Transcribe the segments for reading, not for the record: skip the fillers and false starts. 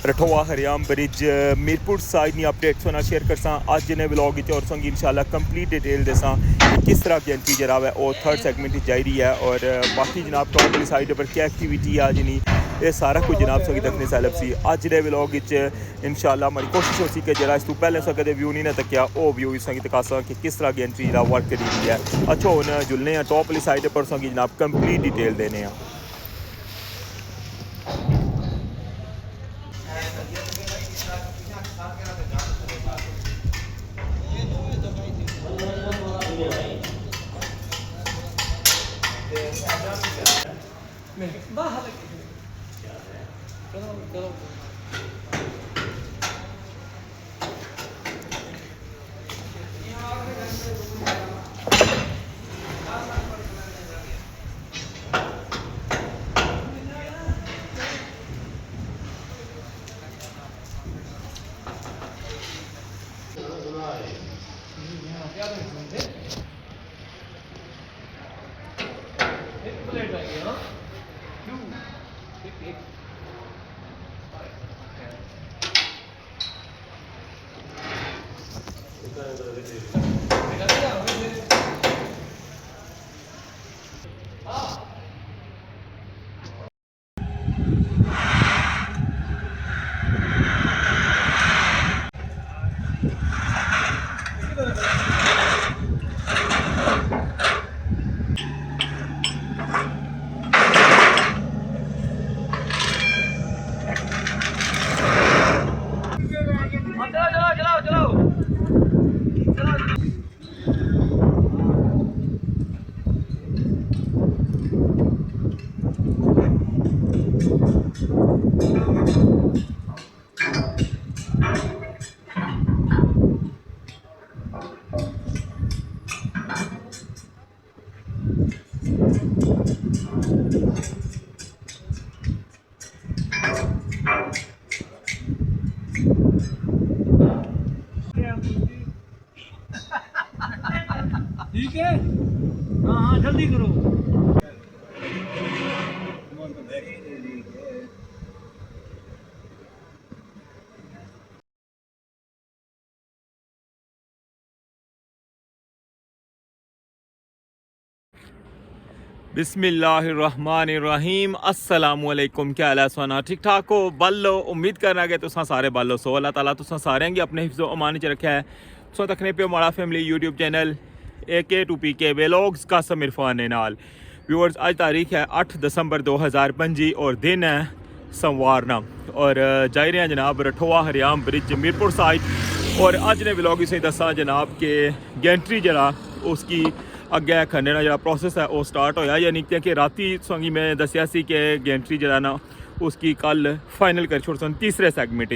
रठोआ Haryam bridge Mirpur side नी updates होना share करसा आज ने व्लॉग और संगी इंशाल्लाह कंप्लीट डिटेल देसा किस तरह की एंट्री जरा है और थर्ड सेगमेंट जा रही है और बाकी जनाब टॉप वाली साइड पर क्या एक्टिविटी है आज नहीं ये सारा कुछ जनाब संगी तकने सैलब सी अज दे व्लॉग इंशाल्लाह हमारी कोशिश हो सी कि जरा इस तू पहले सा कदे व्यू नहीं ना तकिया वो व्यू संगी तकासा कि किस तरह की एंट्री जरा वर्क करी रही है। अच्छा हुन जुलने हैं टॉप वाली साइड पर संगी जनाब कंप्लीट डिटेल देने हैं। ठीक है, हाँ हाँ जल्दी करो। बिस्मिल्लाहिर्रहमानिर्रहीम अस्सलामुअलैकुम। क्या हाल है सोना ठीक ठाक हो बल्लो उम्मीद करना कि तुसा सारे बल्लो सो अल्लाह ताला तुसा सारे गी अपने हिफ्ज़ो अमान च रखा है। सो तकने पे हमारा family YouTube channel AK2PK vlogs का सम इरफान नाल व्यूअर्स आज तारीख है 8 दिसंबर 2025 और दिन है सोमवार और जा रहे हैं जनाब रठोआ हरियाम ब्रिज मीरपुर साइड और अज ने व्लॉग इसे दसा जनाब के गेंट्री जरा उसकी अगे खन्ने का जो प्रोसेस है वो स्टार्ट होया यानी कि राती संगी मैं दसिया सी कि गेंट्री जरा ना उसकी कल फाइनल कर छोड़ सन तीसरे सैगमेंट।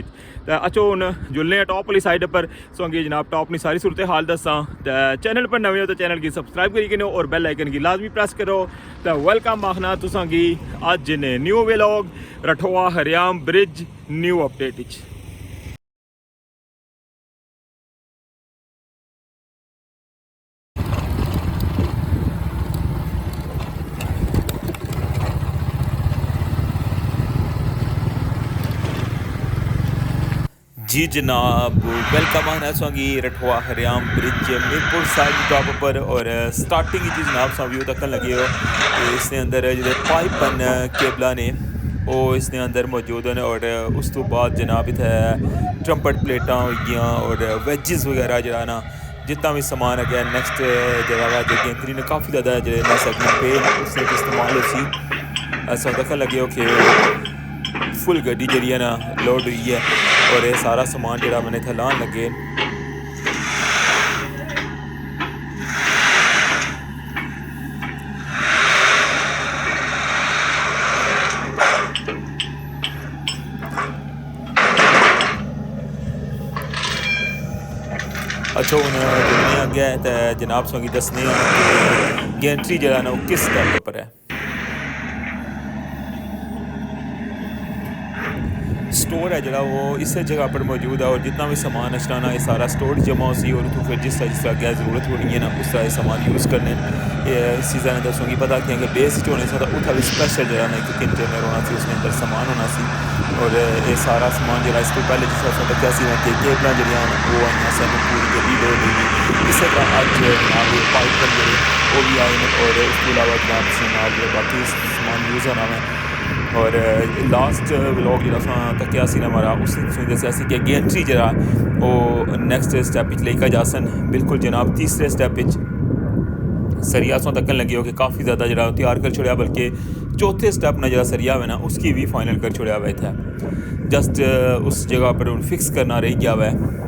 अच्छा हूँ जुलने टॉप वाली साइड पर संगी जनाब टॉप अपनी सारी सूरत हाल दसा। तो चैनल पर नवे हो तो चैनल की सब्सक्राइब करी करो और बेल आइकन की लाजमी प्रेस करो। तो वेलकम आखना तुसांगी अज ने new vlog Rathoa Haryam bridge new update. जी जनाब वेलकम आना सोंगी Rathoa Haryam bridge Mirpur side top पर और स्टार्टिंग जी जनाब सो व्यू तक लगे हो तो इसने अंदर जो पाइप केबल ने वो इसने अंदर मौजूद हैं और उस तो बाद जनाब इतने ट्रम्पट प्लेटा हो गई और वेजिज वगैरह जरा ना जितना भी समान है नैक्सट जगह गेंतरी ने काफ़ी ज़्यादा जो सेगमेंट पे उससे इस्तेमाल हो सी ऐसा तक लगे हो कि फुल गड्डी जी ना लोड हुई है और ये सारा समान जरा मैंने इतना लान लगे। अच्छा हूँ जुलने अगे तो जनाब संगी दसने गेंट्री जरा ना किस स्टेप पर है। स्टोर है जरा वो इस जगह पर मौजूद है और जितना भी सामान अचलाना ये सारा स्टोर जमा होसी और तो फिर जिस तरह क्या ज़रूरत हो रही है ना उस तरह सामान यूज़ करने इस चीज़ा ने दसूँगी पता कि बेस होने से उत्थे भी स्पैशल जरा ना एक कंटेनर होना सी उसके अंदर सामान होना सी और ये सारा सामान जरा इसको पहले जिस तरह दसिया सी कि केबल जड़ियाँ वो आई सन पूरी गड्डी लोड हुई इस तरह अज जनाब पाइप जेह्ड़े वो भी आए हैं और उसके अलावा जनाब जनाब बाकी सामान यूज़ होना है और लास्ट व्लॉग जो तकिया सी ना हमारा उस दसिया कि गेंट्री जरा वो नैक्सट स्टैप लेकर जा सन बिल्कुल जनाब तीसरे स्टैप सरिया सौ तकन लगे हो कि काफ़ी ज़्यादा जरा तैयार कर छोड़ा बल्कि चौथे स्टैप ने जरा सरिया हुआ ना उसकी भी फाइनल कर छोड़ा हुआ था जस्ट उस जगह पर फिक्स करना रह गया हुआ है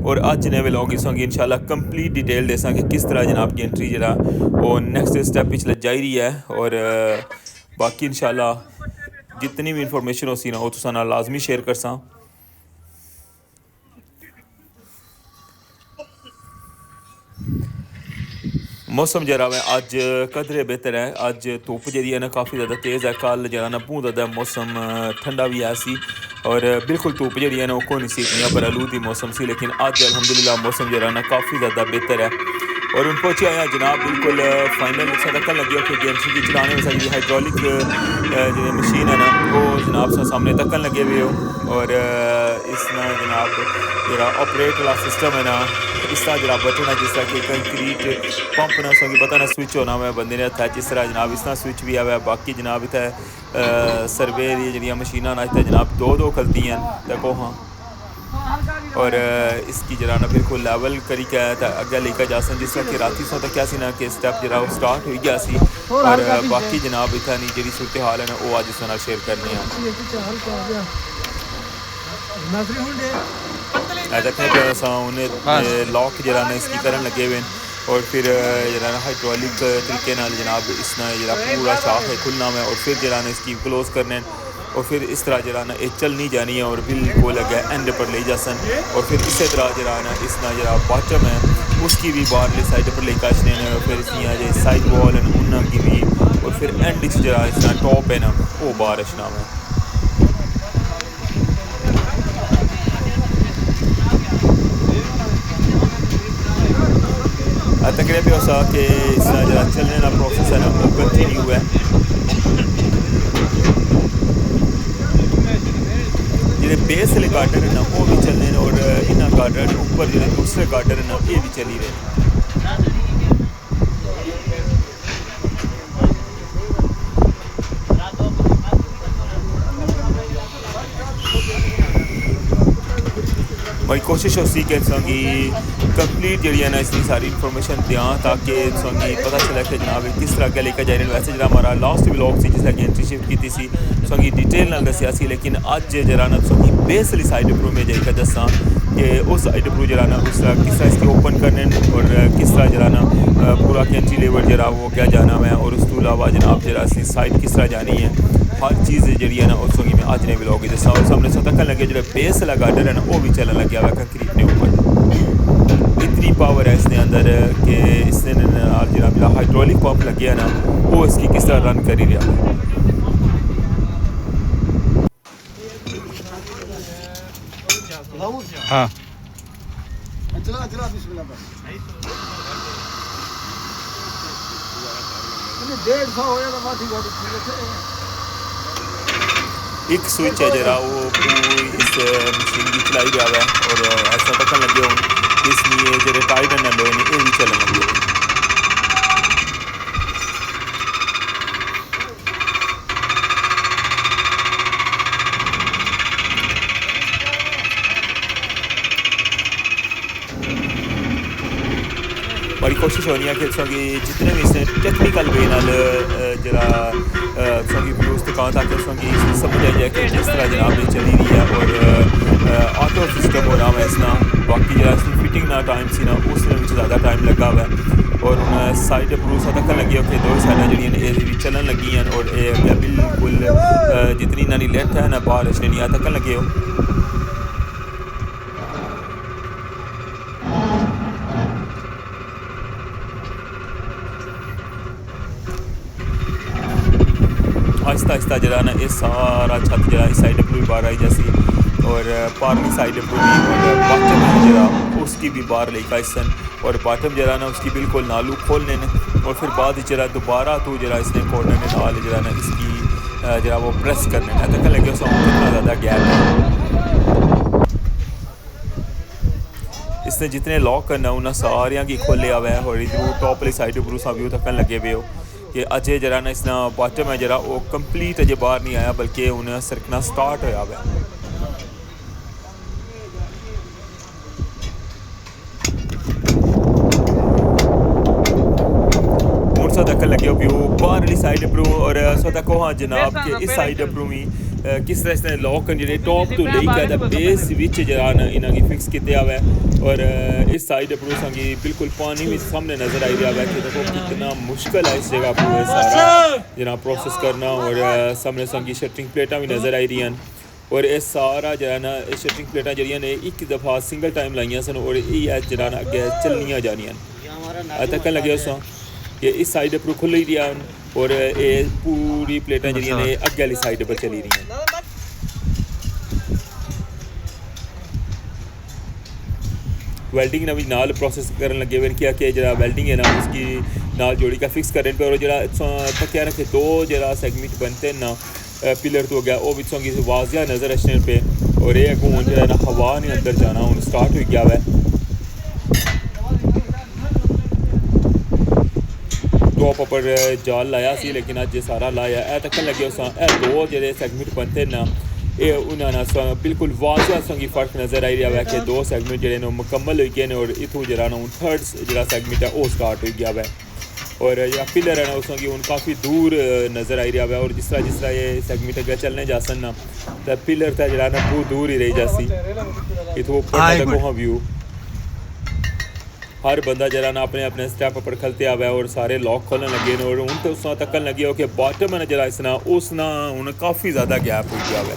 और अज ने व्लॉग इस इंशाल्लाह कंप्लीट डिटेल देसा कि किस तरह जनाब गेंट्री जरा वो नैक्सट स्टैप जाई रही है और बाकी इंशाल्लाह जितनी भी इंफॉर्मेशन हो सी ना वो तुसा नाल लाजमी शेयर करसा मौसम जरा है अज कदरे बेहतर है अज धुप जी है ना काफ़ी ज़्यादा तेज़ है कल जरा ना बहुत ज़्यादा मौसम ठंडा भी है सी और बिल्कुल धुप जी है ना वो नहीं सी इतनी पर आलूदी मौसम सी लेकिन अज अल्हम्दुलिल्लाह मौसम जरा ना काफ़ी ज़्यादा बेहतर है और उन पहुँचे आए जनाब बिल्कुल फाइनल तकन लगे कि गेंट्री की चलाने में सारी हाइड्रोलिक जो मशीन है ना वो जनाब सामने तकन लगे हुए हो और इस ना जनाब जरा ऑपरेट वाला सिस्टम है ना इस तरह जरा बटन है जिस तरह कि कंक्रीट पंप ना उसकी पता ना स्विच होना हुआ बंदे ने हथा जिस तरह जनाब इस तरह स्विच भी आया बाकी जनाब इतने सर्वे दी जी मशीना ना इतने जनाब दो खलती हैं देखो हाँ और इसकी जरा ना बिल्कुल लेवल करी के अगे लेकर जा सन जिस तरह कि राती सौ तक क्या सी ना कि स्टैप जरा वो स्टार्ट हो गया सी और बाकी जनाब इतनी जी सूरत हाल है ना वो अज इस शेयर करने देखने पे उन्हें लॉक जरा ना इसकी करन लगे हुए और फिर जरा ना हाइड्रोलिक तरीके जनाब इसना जरा पूरा शाख है खुलना में और फिर जरा ना इसकी क्लोज करने और फिर इस तरह जरा ना ये चल नहीं जानी है और बिल्कुल अगे एंड पर ले जा सन और फिर इसी तरह जरा ना इसना जरा बॉटम है उसकी भी बाहरली साइड पर लेकर आने और फिर इसकी साइड वॉल है उनकी भी और फिर एंड जरा इसना टॉप है ना वो बाहर रचना है तकरीबन भी हो कि इस जरा चलने का प्रोसेस है ना वो कंटिन्यू है जो बेस वाले गार्डन है ना वो भी चलने और इन्होंने गार्डन ऊपर जो दूसरे गार्डन है ना ये भी चली रहे मेरी कोशिश होती कि कंप्लीट जी है ना इसकी सारी इन्फॉर्मेशन दें ताकि पता चला कि जनाब किस तरह क्या लेकर जा रहे हैं वैसे जरा हमारा लास्ट व्लॉग से जिसका एंट्री शिफ्ट की थी डिटेल नाल दसिया सी लेकिन अज जरा ना बेस वाली साइड पर मैं जाकर दसा कि उस साइड पर जरा ना उस तरह किस तरह इसकी ओपन करने और किस तरह जरा ना पूरा कैंची लेवल जरा वो क्या जाना है और उस तो अलावा जनाब जरा इसकी साइड किस तरह जानी है हर चीज़ जी है ना उस में अज ने व्लॉग दसा और सामने सौ तक लगे जो बेस वाला गार्डन है ना वो भी चलन लगे हुआ कंक्रीट के ऊपर इतनी पावर है इसके अंदर कि इसने जरा हाइड्रोलिक पंप लगे है ना वो इसकी किस तरह रन कर ही रहा हाँ एक स्विच है जरा वो पूरी इस मशीन की चलाई रहा है और ऐसा तक लगे हो इसलिए जो टाइट है ना लोहे ने ये भी चलन लगे बड़ी कोशिश होनी है कि जितने भी इसने टेक्निकल वे नाल जरा व्यूज दिखाओ ताकि समझ आ जाए कि जिस तरह जनाब ये चली रही है और ऑटो सिस्टम हो रहा है इसना बाकी जरा इसकी फिटिंग ना टाइम सी ना उसने ज़्यादा टाइम लगा हुआ है और साइड भरोसा तक लगे कि दो साइड जी चलन लगी हैं और बिल्कुल जितनी इन्होंने लेंथ है ना बाहर श्रेणियाँ तक लगे हो आहिस्ता आहिस्ता जरा ना ये सारा छत जरा इस साइड पर भी बाहर आई जैसी और पारली साइड पर भी और बाटम जरा उसकी भी बाहर लेकर सन और बाटम जरा ना उसकी बिल्कुल नालू खोलने ने और फिर बाद जरा दोबारा तो जरा इसने कॉर्नर ने नाल जरा ना इसकी जरा वो प्रेस करने तक लगे उस कितना ज़्यादा गैप है। इसने जितने लॉक करना उन्हें सारिया की खोलिया हुआ है और इधर टॉप वाली साइड पर उस व्यू तक लगे हुए हो कि अजय जरा ना इसना बॉटम है जरा वो कंप्लीट अजय बाहर नहीं आया बल्कि उन्हें सरकना स्टार्ट होया हुआ है। तक लगे व्यू बाहर वाली साइड पर और सो तक हाँ जनाब के इस साइड पर भी किस तरह इसने लॉक जो टॉप तो लेकर बेस विच जरा इन्हों की फिक्स किया हुआ है और इस साइड पर संगी बिल्कुल पानी भी सामने नज़र आई रहा है कि देखो कितना मुश्किल है इस जगह पर सारा जना प्रोसेस करना और सामने संगी शटरिंग प्लेटा भी नज़र आई रही हैं और ये सारा जरा ना शटरिंग प्लेटा जरिया ने एक दफ़ा सिंगल टाइम लाइया सन और ये जरा अगे चलनिया जानिया तक लगे उस ये इस साइड पर खुल ही रहा और ये पूरी प्लेटा जरिया ने अगे वाली साइड पर चली रही हैं। वेल्डिंग ने भी नाल प्रोसेस करने लगे हुए क्या कि जरा वेल्डिंग है ना उसकी नाल जोड़ी का फिक्स करने पे और जरा तकिया रखे दो जरा सेगमेंट बनते हैं ना पिलर तो हो गया वो बिचों की वाजिया नज़र रखने पे और ये अगू जरा ना हवा ने अंदर जाना हूँ स्टार्ट हो गया है। टॉप पर जाल लाया सी लेकिन अज सारा लाया ए तक लगे उस दो जो सैगमेंट बनते ना ये उन्होंने बिल्कुल वाजिया संगी फर्क नज़र आई रहा है कि दो सैगमेंट जो मुकम्मल हो गए और इतों जरा ना थर्ड जो सैगमेंट है वो स्टार्ट हो गया है और जो पिलर है ना उसकी हूँ काफ़ी दूर नज़र आई रहा है और जिस तरह ये सैगमेंट अगर चलने जा सन ना तो पिलर तो जरा ना बहुत दूर ही रही जासी इतों ऊपर हाँ व्यू हर बंदा जरा ना अपने अपने स्टेप पर खलते आवा है और सारे लॉक खोलने लगे और हूँ तो उस तकन लगे हो कि बॉटम है जरा इसना उसना हूँ काफ़ी ज़्यादा गैप हो गया है।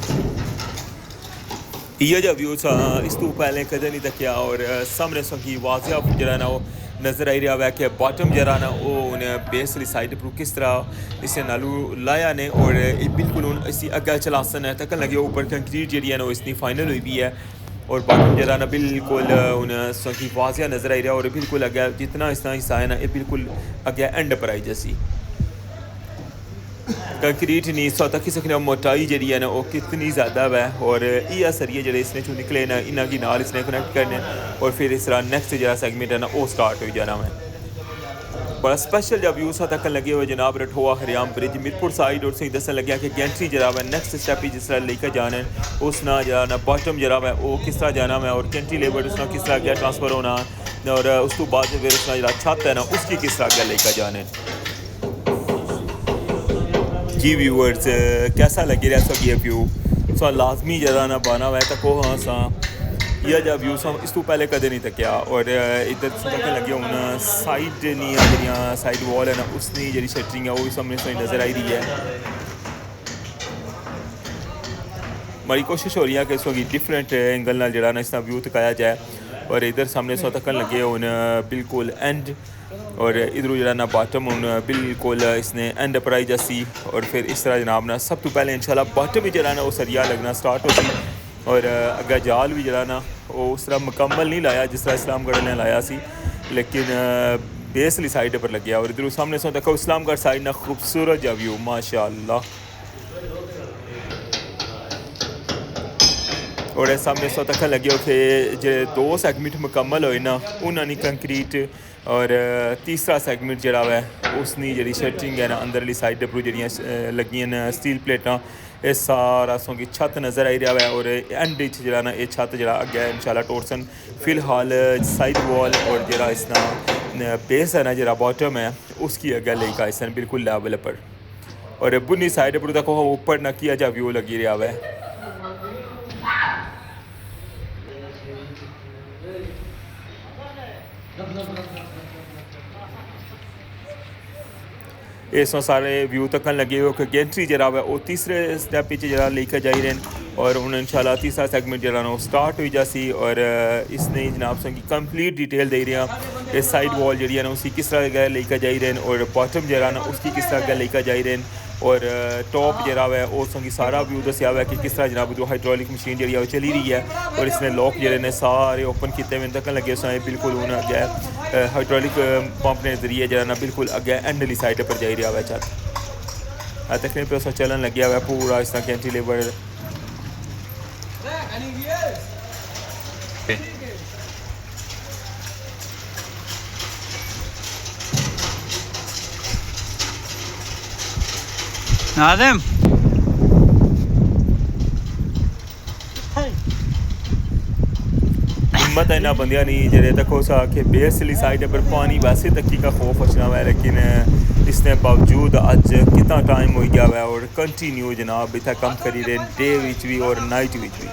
ये जो व्यू इस तो पहले कदे नहीं तकिया और सामने की वाजिया जरा ना वो नज़र आई रहा है कि बॉटम जरा ना वो उन्हें बेस वाली साइड पर किस तरह इसे नालू लाया ने और बिल्कुल इसी अगर चलासन है तक लगे ऊपर कंक्रीट जी है ना वो इसकी फाइनल हुई भी है और बॉटम जरा ना बिल्कुल उन्हें की वाजिया नज़र आई रहा है और बिल्कुल अगे जितना इसका हिस्सा है ना ये बिल्कुल अगे एंड पर आई जैसी कंक्रीट नहीं सौ तक ही सकने मोटाई जी है ना वो कितनी ज़्यादा है और ये सरिये जो इसने चो निकले ना इन्हों की नाल इसने कनेक्ट करने और फिर इस तरह नैक्सट जो सैगमेंट है ना वो स्टार्ट हो जाना है। बड़ा स्पेशल जब व्यू सा तक लगे हुए जनाब रठोआ हरियाम ब्रिज मिरपुर साइड और सही दसन लगे कि गेंट्री जरा है नैक्सट स्टैप जिस तरह लेकर जाना है उस ना जरा ना बॉटम जरा है वो किस तरह जाना है और गेंट्री लेबर उसना किस तरह अगर ट्रांसफ़र होना और उस तो बाद फिर उसना जरा छत है ना उसकी किस तरह अगर लेकर जाने। जी व्यूअर्स कैसा लगे रहा सब ये व्यू सो लाजमी जरा ना बाना हुआ है तो को हाँ सा यह जब व्यू सा इस तो पहले कदे नहीं तकिया और इधर तक लगे हूँ साइड नहीं जरिया साइड वॉल है ना उसकी जी शटरिंग है वो भी सामने से नज़र आई रही है। हमारी कोशिश हो रही है कि इसको डिफरेंट एंगल ना जरा ना इसका व्यू तकाया जाए और इधर सामने सौ तक लगे हूँ बिल्कुल एंड और इधरों जरा ना बॉटम हूँ बिल्कुल इसने एंड पर आई जैसी और फिर इस तरह जनाब ना सब तो पहले इंशाल्लाह बॉटम भी जरा ना वो सरिया लगना स्टार्ट होती और अगर जाल भी जरा ना वो उस तरह मुकम्मल नहीं लाया जिस तरह इस्लामगढ़ ने लाया सी लेकिन बेस वाली साइड पर लग गया और इधरों सामने सो तक इस्लामगढ़ साइड ना खूबसूरत जा व्यू माशाअल्लाह और सामने सौ तक लगे कि जो दो सैगमेंट मुकम्मल होए ना उन्होंने कंक्रीट और तीसरा सैगमेंट जरा है उसकी जी शटरिंग है ना अंदर वाली साइड पर जी लगी स्टील प्लेटा ये सारा सो की छत नज़र आई रहा है और एंड जरा ना ये छत जरा अगे इंशाल्लाह टोरसन फिलहाल साइड वॉल और जरा इसना बेस है ना जरा बॉटम है उसकी अगे लेकर इस बिल्कुल लेवल पर और बुनी साइड पर देखो ऊपर ना किया जा व्यू लगी रहा है। इस सारे व्यू तक लगे हो कि गेंट्री जरा है वो तीसरे स्टैप जरा लेकर जा रहे हैं और उन्हें इंशाल्लाह तीसरा सेगमेंट जरा ना स्टार्ट हो जासी और इसने जनाब संगी कंप्लीट डिटेल दे रहे हैं इस साइड वॉल जी है ना उसकी किस तरह लेकर जा रहे हैं और बॉटम जरा ना उसकी किस तरह लेकर जा रहे हैं और टॉप जरा है उस की सारा व्यू दसिया हुआ है कि किस तरह जनाब जो हाइड्रोलिक मशीन जी वो चली रही है और इसने लॉक जड़े ने सारे ओपन किए हुए तक लगे उस बिल्कुल हूँ अगे हाइड्रोलिक पंप के जरिए जरा ना बिल्कुल अगे एंड वाली साइड पर जा रहा है छत तकने पे उस चलन लगे हुआ है पूरा इस तरह कैंटिलीवर आदम हिम्मत है ना बंदियां नहीं जरे तक के बेसली साइड पर पानी वैसे तक का खौफ अचना हुआ है लेकिन इसने बावजूद अज कितना टाइम हो गया है और कंटिन्यू जनाब इतना कम करी रहे डे विच भी और नाइट विच भी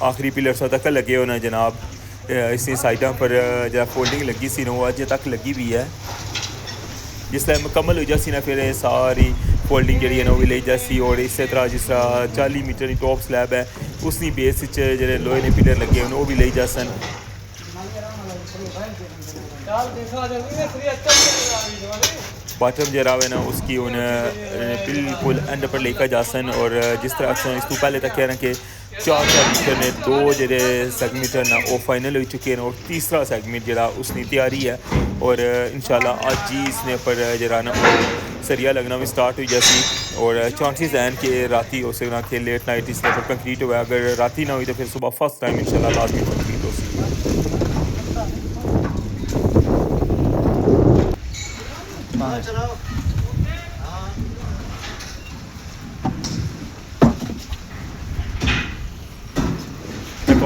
आखिरी पिलर सा तक लगे होना जनाब इस साइडों पर जरा फोल्डिंग लगी सी ना वो अज तक लगी भी है जिसले मुकम्मल हो जासी ना फिर सारी फोल्डिंग जी है ना वो ले जासी और इस तरह जिस तरह 40 मीटर की टॉप स्लैब है उसकी बेस जो लोहे ने पिलर लगे वो भी ले जासन बॉटम जरा है ना उसकी उन बिल्कुल एंड पर लेकर जासन और जिस तरह से इस पहले तक कह रहे हैं कि 4 मीटर ने 2 जो सेगमेंट ना वो फाइनल हो चुके हैं और तीसरा सेगमेंट जरा उसकी तैयारी है और इंशाल्लाह आज ही इसने पर जरा ना सरिया लगना भी स्टार्ट हो जासी और चांसेस हैं कि राती हो सकना कि लेट नाइट इसने पर कंक्रीट हुआ अगर राती ना हुई तो फिर सुबह फर्स्ट टाइम इंशाल्लाह लाजमी कंक्रीट हो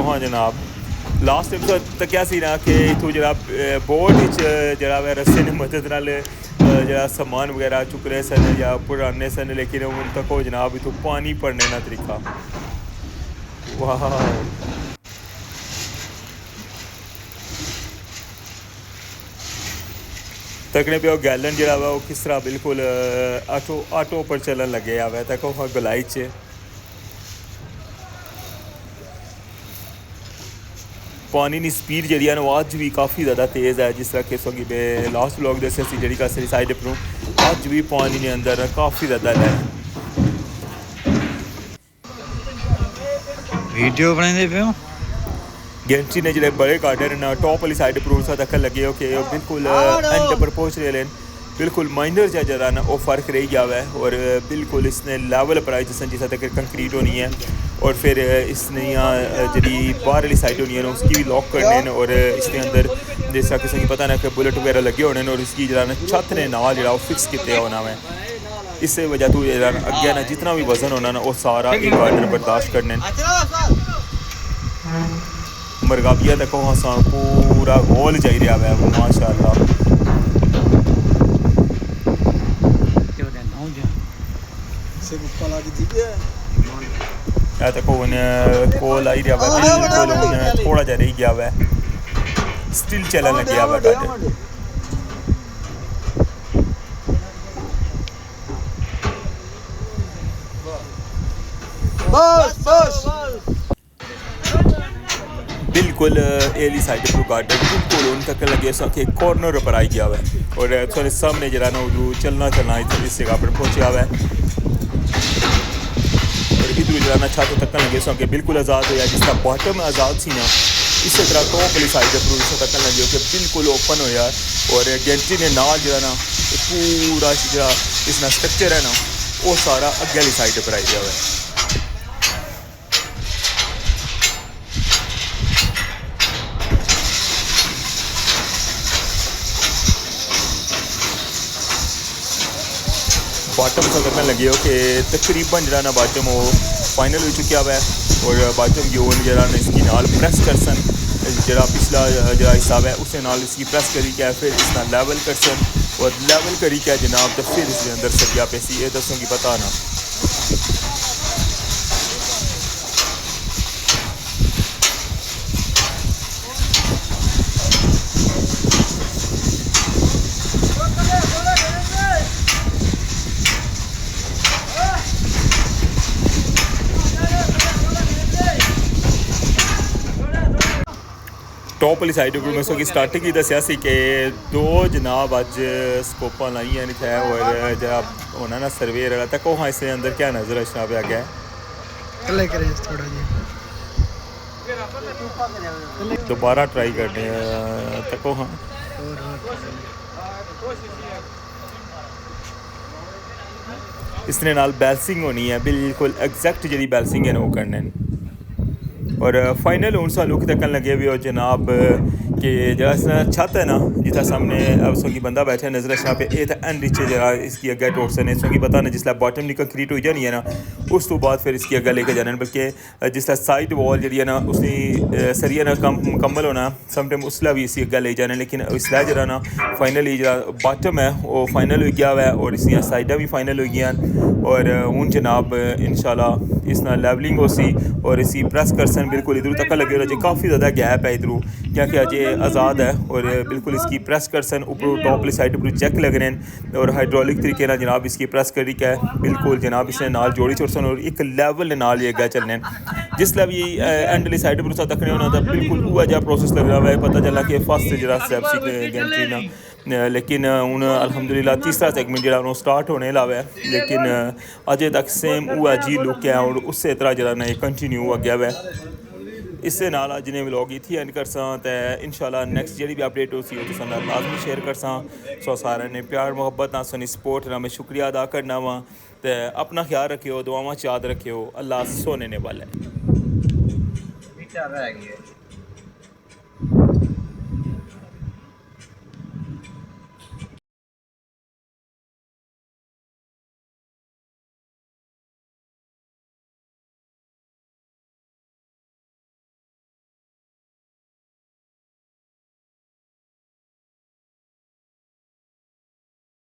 हाँ जनाब लास्ट टाइम तो क्या सी ना कि इतों जरा बोट जरा रस्से ने मदद नाल जरा समान वगैरह चुक रहे सन या पुराने सन लेकिन उन तक हो जनाब इतों पानी पड़ने का तरीका वाह तकने पे गैलन जरा वो किस तरह बिल्कुल ऑटो पर चलन लगे हुआ तक हाँ गुलाई च पानी की स्पीड जी अज भी काफ़ी ज़्यादा तेज़ है जिस तरह कि सो लास्ट ब्लॉग दस जी कसरी साइड पर अज भी पानी के अंदर काफ़ी ज़्यादा है वीडियो बनाते पे गेंट्री ने जो बड़े गार्डन ना टॉप वाली साइड पर उस तक लगे हो कि बिल्कुल एंड पर पहुँच रहे हैं बिल्कुल माइनर जरा ना वो फ़र्क रह गया हुआ है और बिल्कुल इसने लेवल पर आई जिस तक कंक्रीट होनी है और फिर इसने यहाँ जी बाहर वाली साइड होनी है ना उसकी भी लॉक करने और इसके अंदर जिस तरह किसी को पता ना कि बुलेट वगैरह लगे होने और इसकी जरा ना छत ने नाल जो फिक्स किए होना है इस वजह तो अगे ना जितना भी वजन होना ना वो सारा एक गार्डन बर्दाश्त करने मरगाबिया तक वहाँ पूरा गोल जा रहा है माशाल्लाह तक कोल आई रहा है बिल्कुल थोड़ा जा रही गया हुआ है स्टिल चलन लगे हुआ गार्डन बस बस बिल्कुल एली साइड पर गार्डन बिल्कुल उन तक लगे सके कॉर्नर पर आई गया हुआ है और थोड़े सामने जरा ना चलना चलना इस जगह पर पहुँचा हुआ है इधर जरा छत तक लगे सके बिल्कुल आज़ाद होया जिस तरह बॉटम आज़ाद सी ना इस तरह टॉप वाली साइड पर इस तक लगे कि बिल्कुल ओपन होया और गेंट्री ने नाल जरा ना पूरा जरा इसका स्ट्रक्चर है ना वो सारा अगे वाली साइड पर आई गया हुआ है बॉटम से करने लगे हो कि तकरीबन जरा ना बॉटम वो फाइनल हो चुका हुआ है और बॉटम की ओन जरा ना इसकी नाल प्रेस कर सन जरा पिछला जरा हिस्सा है उससे नाल इसकी प्रेस करी क्या फिर इसका लेवल कर सन और लेवल करी क्या जनाब तो फिर इसके अंदर सरिया पैसी ये दसों की पता ना टॉप वाली साइड उपर मैं उसकी स्टार्टिंग ही दसिया सी कि 2 जनाब अज स्कोपां लाइयां इत्थै और जेह्ड़ा होना ना सर्वेयर वाला तक हाँ इसके अंदर क्या नज़र रचना पे गया कले करे थोड़ा जी दोबारा ट्राई करने तको हाँ इसने नाल बैलेंसिंग होनी है बिल्कुल एग्जैक्ट जी बैलेंसिंग है ना वो करने और फाइनल हूँ सानू कि तकन लगे भी हो जनाब कि जरा छत है ना जितना सामने उसों की बंदा बैठा नजर रचना पे ये तो एंड रिच जरा इसकी अग्गे टोटसन इसों की पता ना जिसला बॉटम दी कंक्रीट हो जानी है ना उस तो बाद फिर इसकी अग्गे लेके जाने बल्कि जिसला साइड वॉल जी है ना उसकी सरिया ना मुकम्मल होना समटाइम उसला भी इसी अग्गे ले जाने लेकिन इसला जरा ना फाइनली जरा बॉटम है वो फाइनल हो गया हुआ है और इसकी साइडा भी फाइनल हो गई और हूँ जनाब इंशाल्लाह इस ना लेवलिंग हो सी और इसी प्रेस करसन बिल्कुल इधर तक लगे हो काफ़ी ज़्यादा गैप है इधरों क्योंकि अजय आज़ाद है और बिल्कुल इसकी प्रेस करसन ऊपर टॉप वाली साइड पर चेक लग रहे हैं और हाइड्रोलिक तरीके ना जनाब इसकी प्रेस करी क्या है बिल्कुल जनाब इसने नाल जोड़ी छोड़सन और एक लेवल नाल ये अग्गे चलने जिसलै भी एंड वाली साइड पर उसा तकने होना तो बिल्कुल वो जहा प्रोसेस लग रहा है पता चला कि फर्स्ट जरा स्टेप सी गेंट्री ना लेकिन हूँ अल्हम्दुलिल्लाह तीसरा सेगमेंट जो उन्होंने स्टार्ट होने लगा है लेकिन अजय तक सेम हुआ जी लुक है और उस तरह जरा ना कंटिन्यू हुआ गया है इससे नाल अज ने व्लॉग इत्थे एंड करसां ते इंशाल्लाह नेक्स्ट जेह्ड़ी भी अपडेट होसी ओह् तुसां नाल लाजमी शेयर करसां सो सारे ने प्यार मोहब्बत नाल सनी सपोर्ट ना मैं शुक्रिया अदा करना वा ते अपना ख्याल रखियो दुआवां च याद रखियो अल्लाह सोने ने वाला है